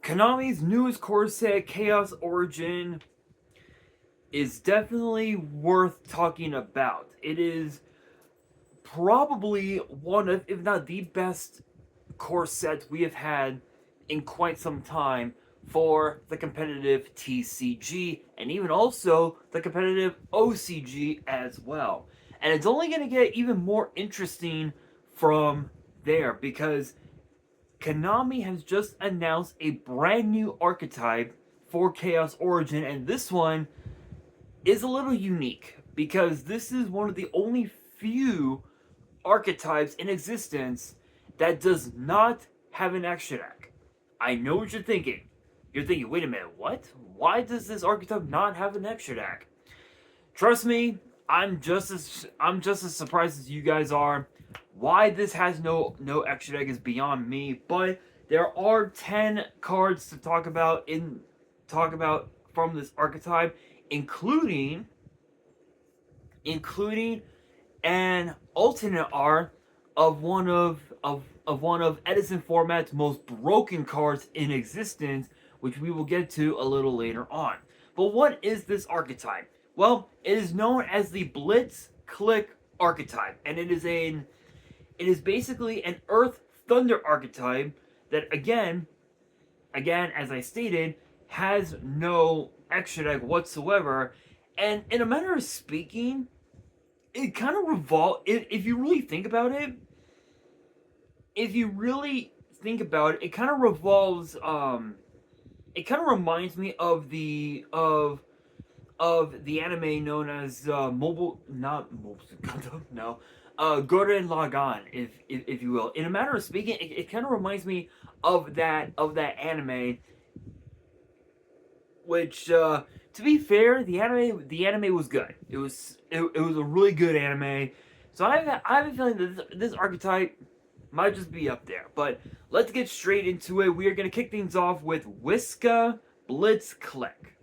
Konami's newest core set, Chaos Origin, is definitely worth talking about. It is probably one of, if not the best core set we have had in quite some time for the competitive TCG and even also the competitive OCG as well. And it's only going to get even more interesting from there because Konami has just announced a brand new archetype for Chaos Origin, and this one is a little unique because this is one of the only few archetypes in existence that does not have an extra deck. I know what you're thinking. You're thinking, wait a minute, what? Why does this archetype not have an extra deck? Trust me, I'm just as surprised as you guys are. Why this has no extra deck is beyond me, but there are 10 cards to talk about from this archetype, including an alternate art of one of Edison format's most broken cards in existence, which we will get to a little later on. But what is this archetype? Well, it is known as the Blitzclique archetype, and it is basically an Earth Thunder archetype that again, as I stated, has no extra deck whatsoever. And in a manner of speaking, it kind of if you really think about it, it kind of revolves. It kind of reminds me of the anime known as not Mobile Suit Gundam, no, Gurren Lagann, if you will. In a manner of speaking, it kind of reminds me of that anime. Which, to be fair, the anime was good. It was a really good anime. So I have a feeling that this archetype might just be up there. But let's get straight into it. We are going to kick things off with Whiska Blitzclique.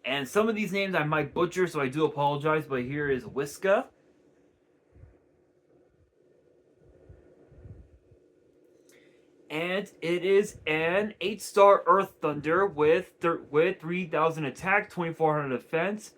And some of these names I might butcher, so I do apologize, but here is Whiska. And it is an 8-star Earth Thunder with 3,000 attack, 2,400 defense,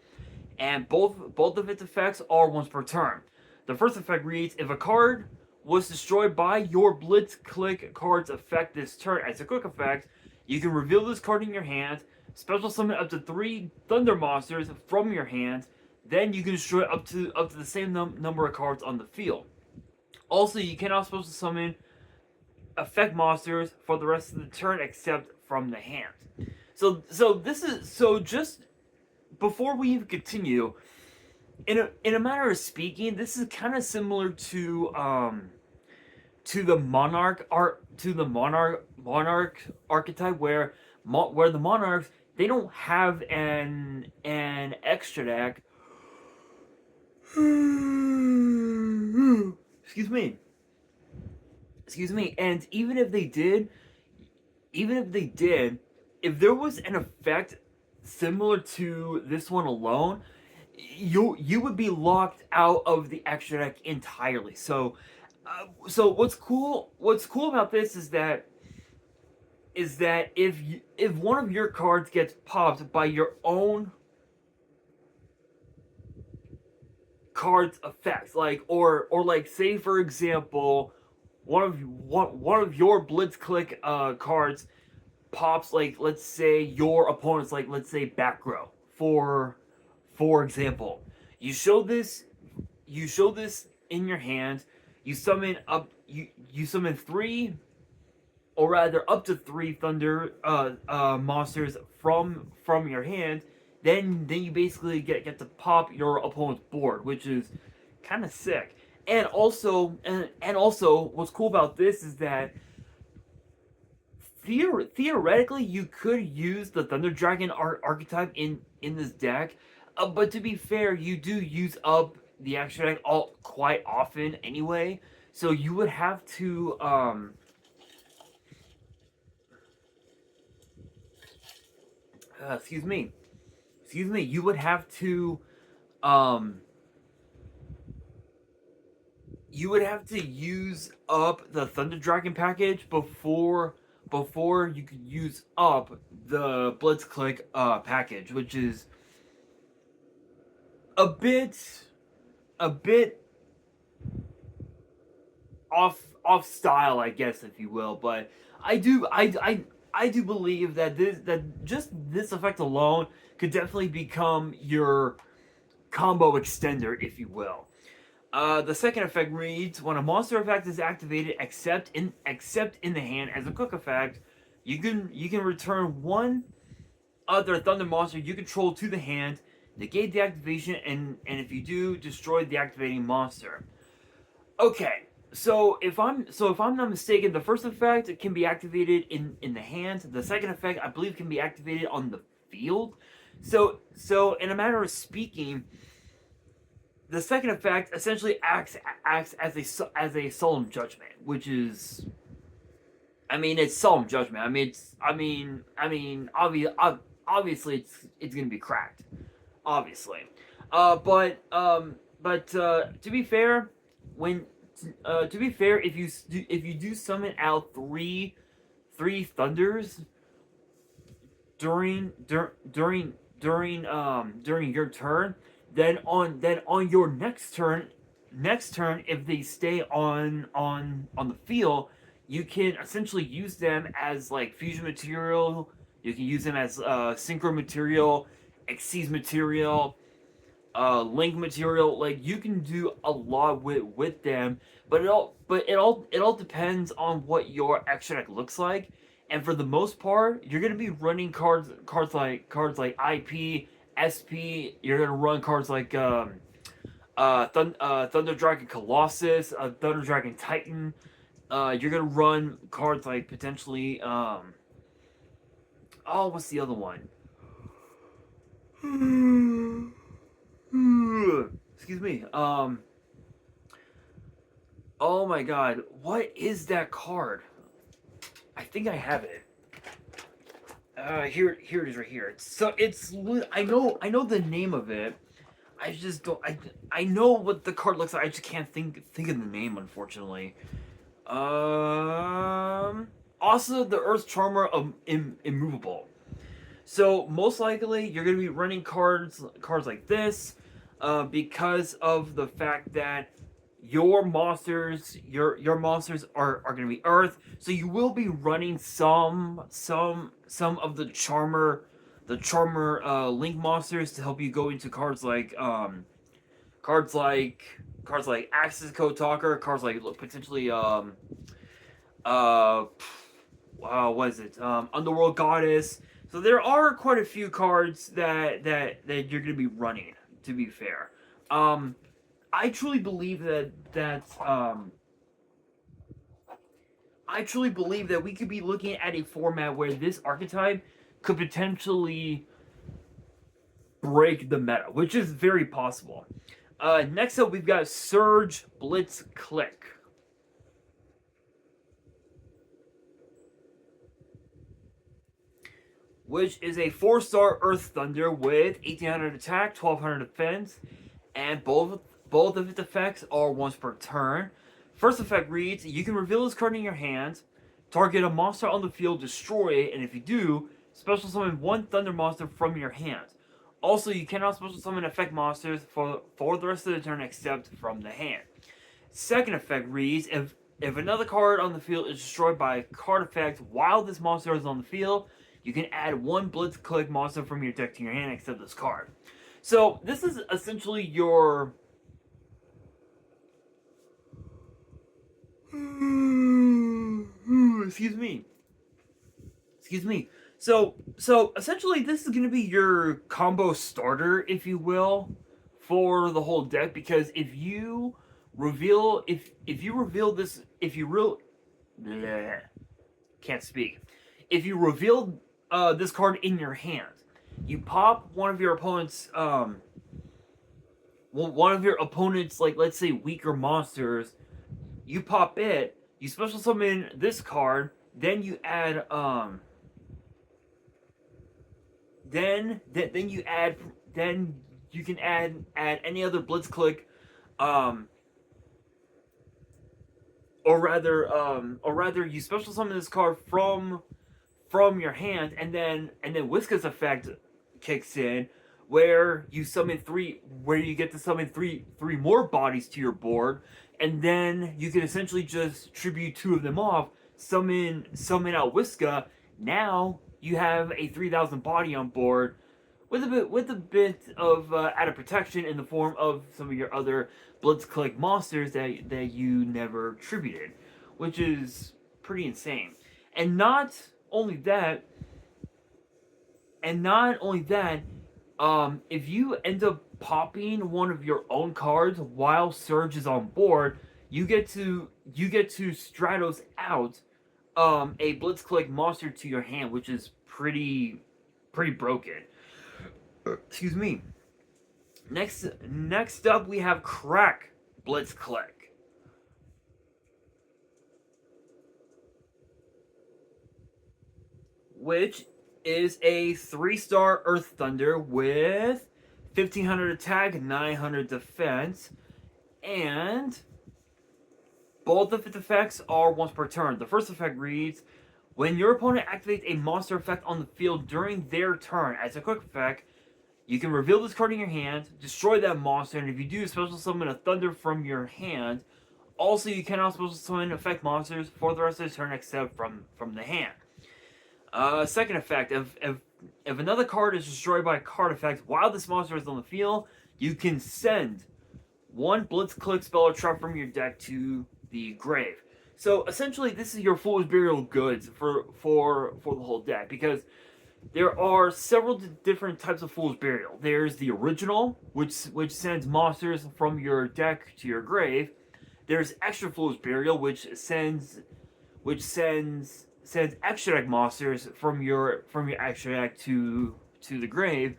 and both of its effects are once per turn. The first effect reads, if a card was destroyed by your Blitzclique card's effect this turn as a quick effect, you can reveal this card in your hand, special summon up to 3 Thunder monsters from your hand, then you can destroy up to the same number of cards on the field. Also, you cannot special summon effect monsters for the rest of the turn except from the hand. So just before we even continue, in a manner of speaking, this is kind of similar to the monarch archetype where the monarchs, they don't have an extra deck. Excuse me. And even if they did, if there was an effect similar to this one alone, you would be locked out of the extra deck entirely. So what's cool about this is that if one of your cards gets popped by your own card's effects, or say for example, one of your Blitzclique cards pops, like let's say your opponent's, like let's say back row, for example, you show this in your hand, you summon 3, or rather up to 3 Thunder monsters from your hand, then you basically get to pop your opponent's board, which is kind of sick. And also, what's cool about this is that theoretically you could use the Thunder Dragon archetype in this deck, but to be fair, you do use up the extra deck quite often anyway. So you would have to excuse me, you would have to use up the Thunder Dragon package before before you could use up the Blitzclique package, which is a bit off style, I guess, if you will. But I do believe that this effect alone could definitely become your combo extender, if you will. The second effect reads: when a monster effect is activated, except in the hand as a quick effect, you can return one other thunder monster you control to the hand, negate the activation, and if you do, destroy the activating monster. Okay, if I'm not mistaken, the first effect can be activated in the hand. The second effect, I believe, can be activated on the field. So in a matter of speaking, the second effect essentially acts as a solemn judgment, which is, I mean, it's solemn judgment. I mean, obviously it's gonna be cracked, obviously. But to be fair, when if you do summon out three thunders during your turn, then on your next turn, if they stay on the field, you can essentially use them as like fusion material. You can use them as synchro material, exceed material, link material. Like, you can do a lot with them, but it all depends on what your extra deck looks like. And for the most part, you're gonna be running cards like IP, SP. You're gonna run cards like Thunder Dragon Colossus, Thunder Dragon Titan. You're gonna run cards like potentially oh, what's the other one? Excuse me. Oh my God, what is that card? I think I have it. Here it is right here. I know the name of it. I just don't. I know what the card looks like. I just can't think of the name, unfortunately. Also, the Earth Charmer immovable. So most likely you're gonna be running cards like this, because of the fact that your monsters are gonna be Earth. So you will be running some of the Charmer Link monsters to help you go into cards like Axis Code Talker, cards like potentially what is it? Underworld Goddess. So there are quite a few cards that you're gonna be running. To be fair, I truly believe that we could be looking at a format where this archetype could potentially break the meta, which is very possible. Next up, we've got Surge Blitzclique, which is a 4-star Earth Thunder with 1800 attack, 1200 defense, and both of its effects are once per turn. First effect reads: you can reveal this card in your hand, target a monster on the field, destroy it, and if you do, special summon one Thunder monster from your hand. Also, you cannot special summon effect monsters for the rest of the turn except from the hand. Second effect reads: if another card on the field is destroyed by a card effect while this monster is on the field, you can add one Blitzclique monster from your deck to your hand except this card. So this is essentially your excuse me. So essentially this is going to be your combo starter, if you will, for the whole deck, because if you reveal this card in your hand, you pop one of your opponent's like, let's say, weaker monsters. You pop it, you special summon this card, then you add then you can add any other Blitzclique or rather, you special summon this card from your hand, and then Whiska's effect kicks in, where you get to summon three more bodies to your board, and then you can essentially just tribute two of them off, summon out Whiska. Now you have a 3,000 body on board with a bit of added protection in the form of some of your other Blitzclique monsters that you never tributed, which is pretty insane. And not only that, if you end up popping one of your own cards while Surge is on board, you get to Stratos out a Blitzclique monster to your hand, which is pretty broken. Excuse me. Next up, we have Crack Blitzclique, which is a 3-star Earth Thunder with 1,500 attack, 900 defense, and both of its effects are once per turn. The first effect reads: when your opponent activates a monster effect on the field during their turn, as a quick effect, you can reveal this card in your hand, destroy that monster, and if you do, special summon a Thunder from your hand. Also, you cannot special summon effect monsters for the rest of the turn except from the hand. Second effect, if another card is destroyed by a card effect while this monster is on the field, you can send one Blitzclique spell or trap from your deck to the grave. So essentially, this is your Foolish Burial goods for the whole deck, because there are several different types of Foolish Burial. There's the original, which sends monsters from your deck to your grave. There's Extra Foolish Burial, which sends extra deck monsters from your extra deck to the grave.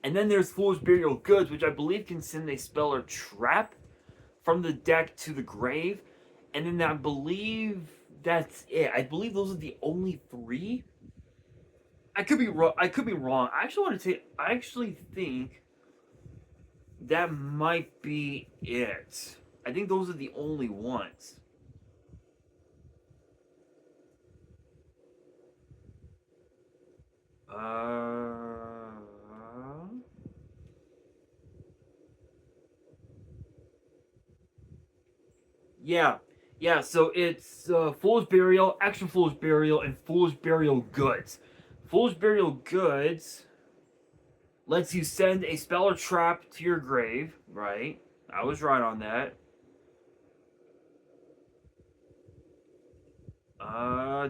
And then there's Foolish Burial Goods, which I believe can send a spell or trap from the deck to the grave. And then I believe that's it. I believe those are the only three. I could be wrong. I actually think that might be it. I think those are the only ones. Yeah. So it's Foolish Burial, Extra Foolish Burial, and Foolish Burial Goods. Foolish Burial Goods lets you send a spell or trap to your grave. Right, I was right on that.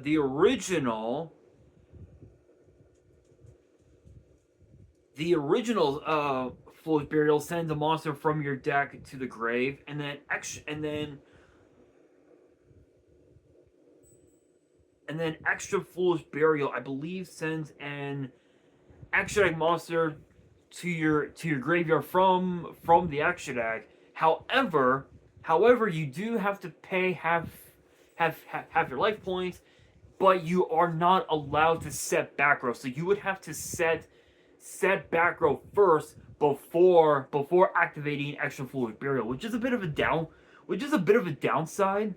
The original. Foolish Burial sends a monster from your deck to the grave, and then Extra Foolish Burial, I believe, sends an extra deck monster to your graveyard from the extra deck. However, you do have to pay half your life points, but you are not allowed to set back row. So you would have to set back row first before activating Extra Foolish Burial, which is a bit of a downside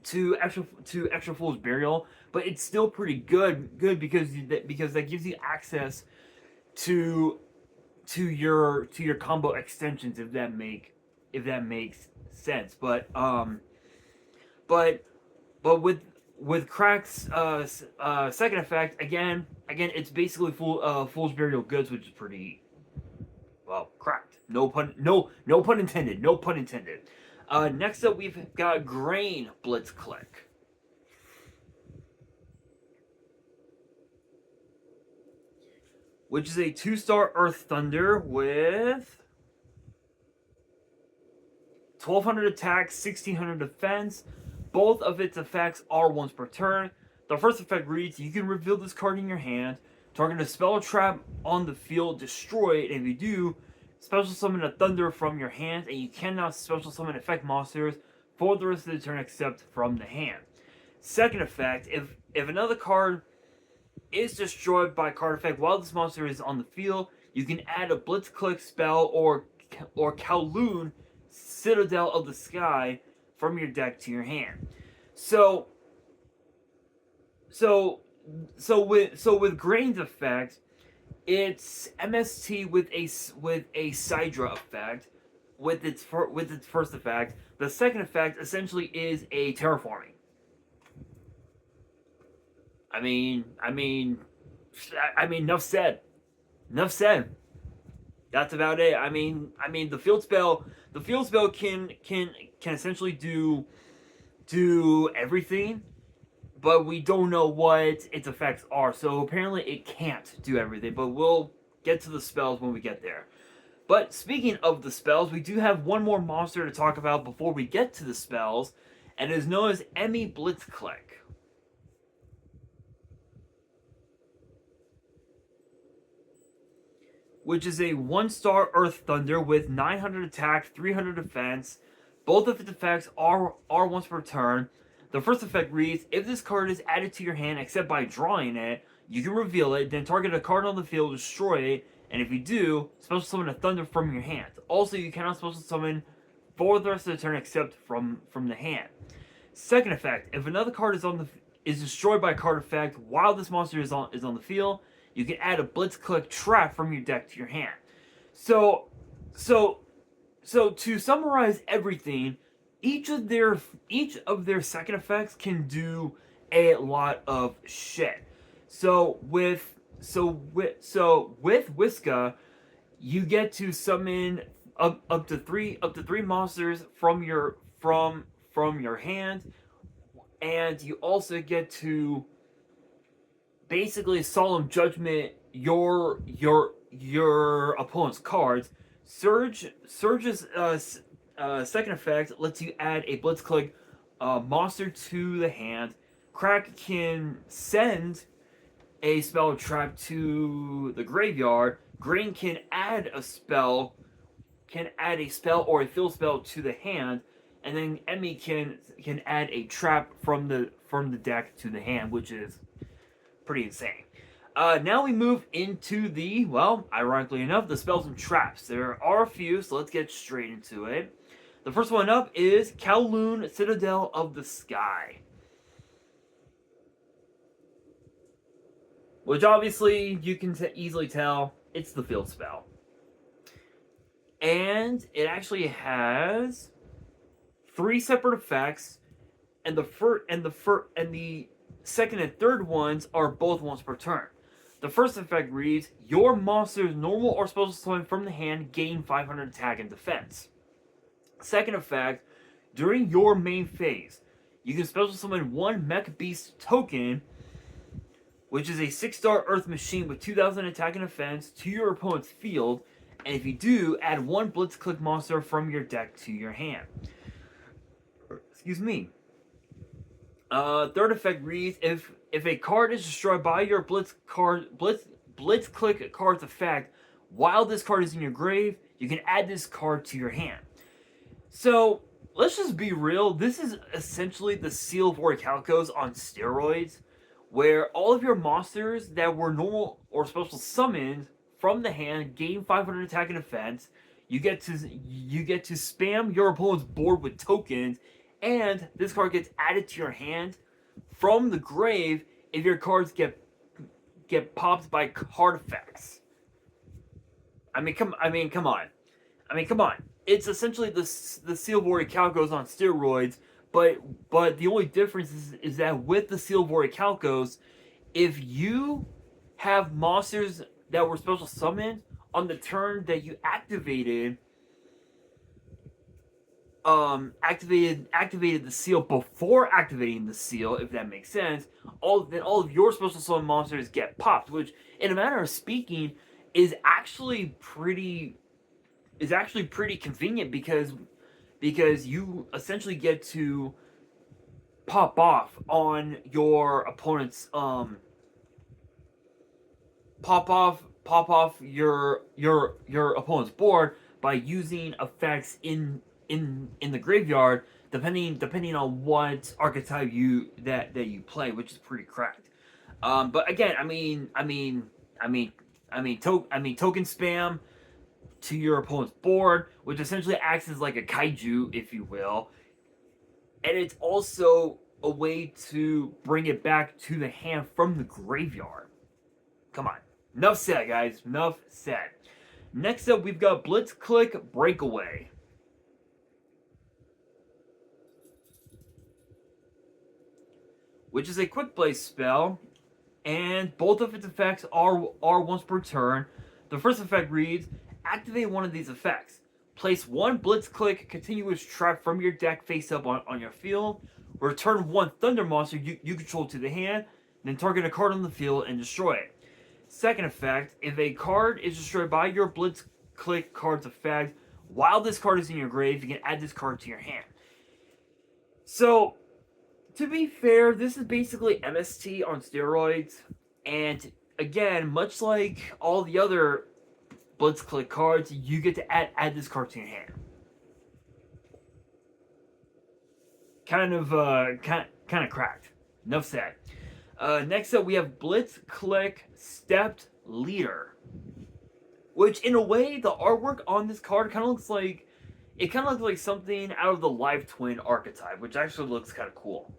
to Extra Foolish Burial, but it's still pretty good because that gives you access to your combo extensions, if that makes sense. But with Crack's second effect, again, it's basically Foolish Burial Goods, which is pretty well cracked. No pun intended. No pun intended. Next up, we've got Grain Blitzclique, which is a 2-star Earth Thunder with 1,200 attack, 1,600 defense. Both of its effects are once per turn. The first effect reads: you can reveal this card in your hand, target a spell or trap on the field, destroy it, and if you do, special summon a Thunder from your hand, and you cannot special summon effect monsters for the rest of the turn except from the hand. Second effect: if another card is destroyed by card effect while this monster is on the field, you can add a Blitzclique spell or Kowloon, Citadel of the Sky, from your deck to your hand. So so with Grain's effect, it's MST with a Sidra effect with its first effect. The second effect essentially is a terraforming. I mean, enough said. Enough said. That's about it. The field spell can essentially do everything, but we don't know what its effects are. So apparently it can't do everything, but we'll get to the spells when we get there. But speaking of the spells, we do have one more monster to talk about before we get to the spells, and it is known as Emmy Blitzclique. Which is a 1-star Earth Thunder with 900 attack, 300 defense. Both of its effects are once per turn. The first effect reads, if this card is added to your hand except by drawing it, you can reveal it, then target a card on the field, destroy it, and if you do, special summon a Thunder from your hand. Also, you cannot special summon for the rest of the turn except from the hand. Second effect, if another card is destroyed by a card effect while this monster is on the field, you can add a Blitzclique trap from your deck to your hand. So to summarize everything, each of their second effects can do a lot of shit. So with Whiska, you get to summon up to three monsters from your hand, and you also get to basically solemn judgment your opponent's cards. Surge's second effect lets you add a Blitzclique monster to the hand. Crack can send a spell trap to the graveyard. Grain can add a spell or a field spell to the hand, and then Emmy can add a trap from the deck to the hand, which is pretty insane. Now we move into the, well, ironically enough, the spells and traps. There are a few, so let's get straight into it. The first one up is Kowloon, Citadel of the Sky. Which obviously you can easily tell it's the field spell. And it actually has 3 separate effects, and the second and third ones are both once per turn. The first effect reads, your monster's normal or special summon from the hand gain 500 attack and defense. Second effect, during your main phase, you can special summon 1 Mech Beast token, which is a 6-star Earth Machine with 2000 attack and defense, to your opponent's field, and if you do, add 1 Blitzclique monster from your deck to your hand. Excuse me. Third effect reads, if a card is destroyed by your Blitzclique card's effect while this card is in your grave, you can add this card to your hand. So, let's just be real. This is essentially the Seal of Orichalcos on steroids, where all of your monsters that were normal or special summoned from the hand gain 500 attack and defense. You get to spam your opponent's board with tokens, and this card gets added to your hand from the grave if your cards get popped by card effects. Come on. It's essentially the Seal of Orichalcos on steroids, but the only difference is that with the Seal of Orichalcos, if you have monsters that were special summoned on the turn that you activated the seal before activating the seal, if that makes sense, all of your special summon monsters get popped, which in a manner of speaking is actually pretty convenient because you essentially get to pop off on your opponent's pop off your opponent's board by using effects in the graveyard, depending on what archetype that you play, which is pretty cracked. But again, token spam to your opponent's board, which essentially acts as like a kaiju, if you will. and it's also a way to bring it back to the hand from the graveyard. Come on. Enough said, guys. Enough said. Next up, we've got Blitzclique Breakaway. Which is a quick play spell, and both of its effects are once per turn. The first effect reads, activate one of these effects. Place one Blitzclique continuous trap from your deck face up on your field. Return one Thunder monster you control to the hand, then target a card on the field and destroy it. Second effect, if a card is destroyed by your Blitzclique card's effect, while this card is in your grave, you can add this card to your hand. So, to be fair, this is basically MST on steroids, and again, much like all the other Blitzclique cards, you get to add this card to your hand. Kind of cracked. Enough said. Next up, we have Blitzclique Stepped Leader, which in a way, the artwork on this card kind of looks like something out of the Live Twin archetype, which actually looks kind of cool.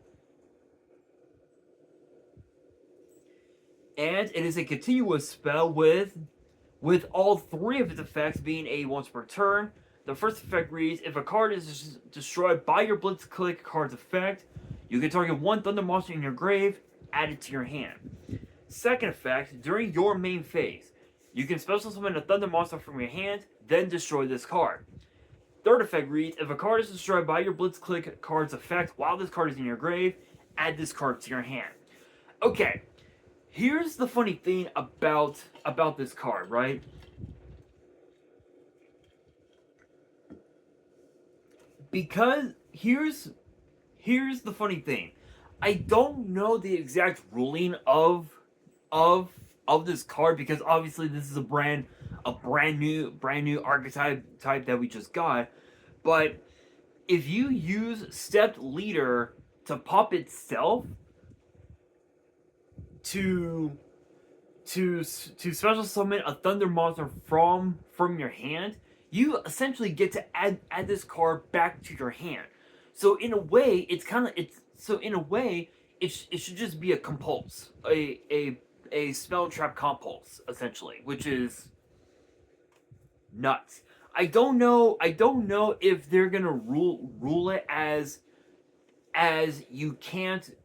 And it is a continuous spell with all three of its effects being a once per turn. The first effect reads, if a card is destroyed by your Blitzclique card's effect, you can target one Thunder monster in your grave, add it to your hand. Second effect, during your main phase, you can special summon a Thunder monster from your hand, then destroy this card. Third effect reads, if a card is destroyed by your Blitzclique card's effect while this card is in your grave, add this card to your hand. Okay. Here's the funny thing about this card, right? Because here's the funny thing. I don't know the exact ruling of this card, because obviously this is a brand new archetype that we just got. But if you use Stepped Leader to pop itself, to special summon a Thunder monster from your hand, you essentially get to add this card back to your hand. So in a way, it should just be a compulse, a spell trap compulse, essentially, which is nuts. I don't know if they're gonna rule it as you can't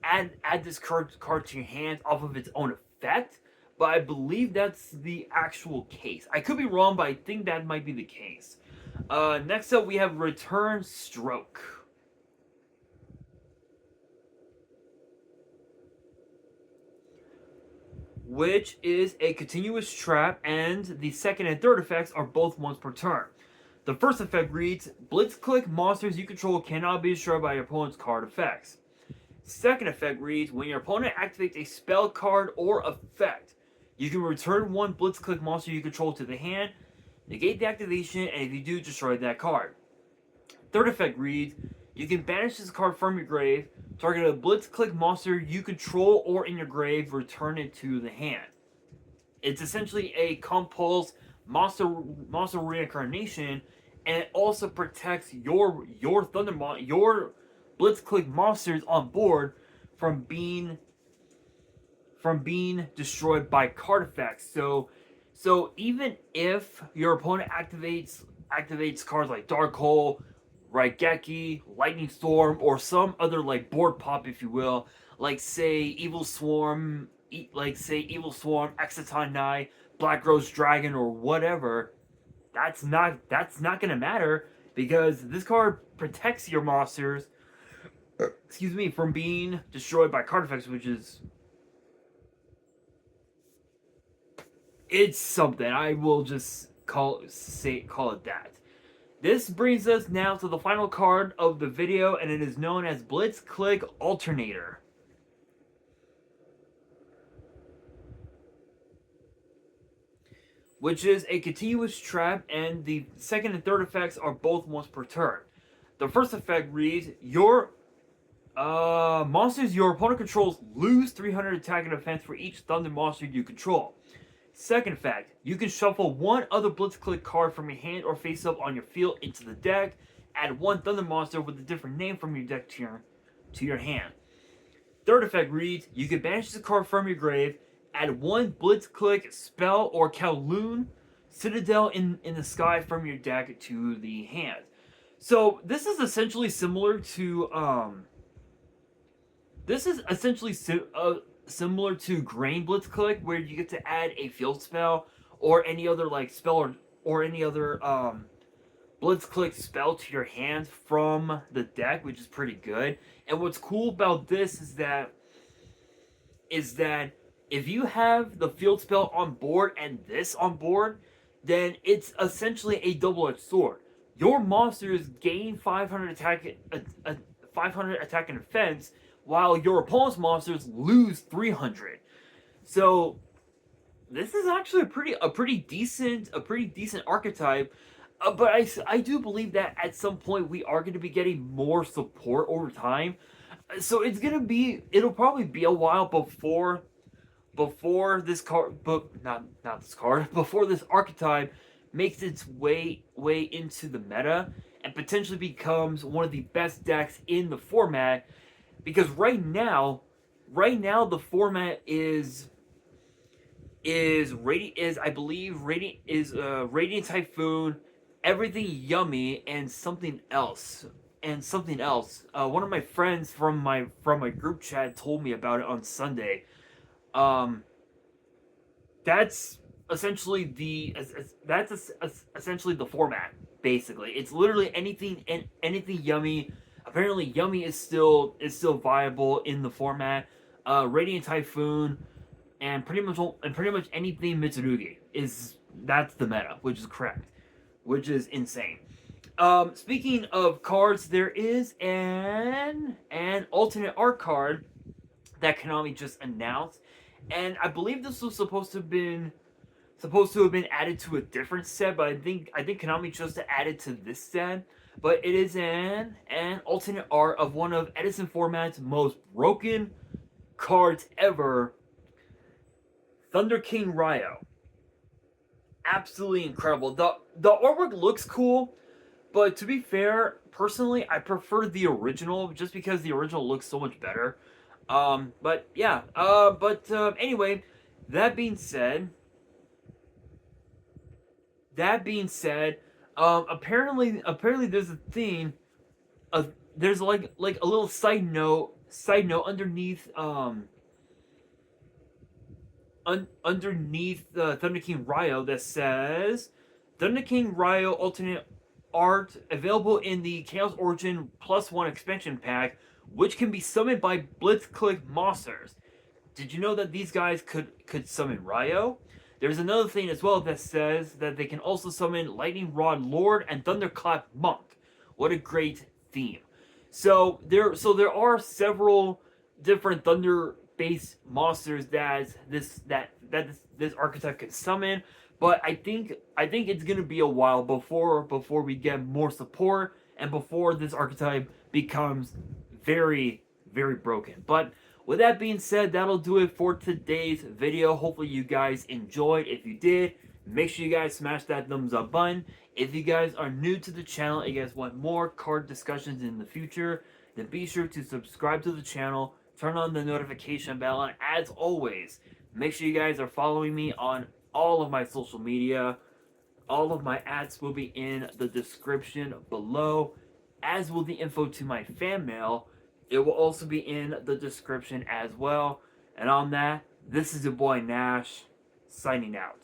add this card to your hand off of its own effect, but I believe that's the actual case. I could be wrong, but I think that might be the case. Next up, we have Return Stroke, which is a continuous trap, and the second and third effects are both once per turn. The first effect reads, Blitzclique monsters you control cannot be destroyed by your opponent's card effects. Second effect reads, when your opponent activates a spell card or effect, you can return one Blitzclique monster you control to the hand, negate the activation, and if you do, destroy that card. Third effect reads, you can banish this card from your grave, target a Blitzclique monster you control or in your grave, return it to the hand. It's essentially a compulse monster reincarnation, and it also protects your Blitzclique monsters on board from being destroyed by card effects. So even if your opponent activates cards like Dark Hole, Raigeki, Lightning Storm, or some other like board pop, if you will, like say Evil Swarm, Exciton Knight, Black Rose Dragon, or whatever, that's not gonna matter, because this card protects your monsters, from being destroyed by card effects, which is, it's something. I will just call it that. This brings us now to the final card of the video, and it is known as Blitzclique Alternator, which is a continuous trap, and the second and third effects are both once per turn. The first effect reads, your monsters your opponent controls lose 300 attack and defense for each Thunder monster you control. Second effect, you can shuffle one other Blitzclique card from your hand or face up on your field into the deck, add one Thunder monster with a different name from your deck to your hand. Third effect reads, you can banish the card from your grave, add one Blitzclique, Spell, or Kowloon Citadel in the sky from your deck to the hand. So this is essentially similar to similar to Grain Blitzclique, where you get to add a field spell or any other like spell or any other Blitzclique spell to your hand from the deck, which is pretty good. And what's cool about this is that if you have the field spell on board and this on board, then it's essentially a double-edged sword. Your monsters gain 500 attack, 500 attack and defense, while your opponent's monsters lose 300. So this is actually a pretty decent archetype. But I do believe that at some point we are going to be getting more support over time. So it'll probably be a while before this card, before this archetype makes its way into the meta and potentially becomes one of the best decks in the format. Because right now the format is Radiant Typhoon, Everything Yummy, and something else. One of my friends from my group chat told me about it on Sunday. That's essentially the format. Basically, it's literally anything Yummy. Apparently, Yummy is still viable in the format. Radiant Typhoon, and pretty much anything Mitsurugi that's the meta, which is correct, which is insane. Speaking of cards, there is an alternate art card that Konami just announced, and I believe this was supposed to have been added to a different set, but I think Konami chose to add it to this set. But it is an alternate art of one of Edison format's most broken cards ever, Thunder King Ryo. Absolutely incredible. The artwork looks cool, but to be fair, personally, I prefer the original just because the original looks so much better. But yeah. Anyway, that being said, apparently there's a thing. There's like a little side note underneath underneath Thunder King Ryo that says Thunder King Ryo alternate art available in the Chaos Origin +1 expansion pack, which can be summoned by Blitzclique monsters. Did you know that these guys could summon Ryo? There's another thing as well that says that they can also summon Lightning Rod Lord and Thunderclap Monk. What a great theme. So there are several different thunder-based monsters that this archetype can summon, but I think it's gonna be a while before we get more support and before this archetype becomes very, very broken. But with that being said, that'll do it for today's video. Hopefully you guys enjoyed. If you did, make sure you guys smash that thumbs up button. If you guys are new to the channel and you guys want more card discussions in the future, then be sure to subscribe to the channel, turn on the notification bell, and as always, make sure you guys are following me on all of my social media. All of my ads will be in the description below, as will the info to my fan mail. It will also be in the description as well. And on that, this is your boy Nash, signing out.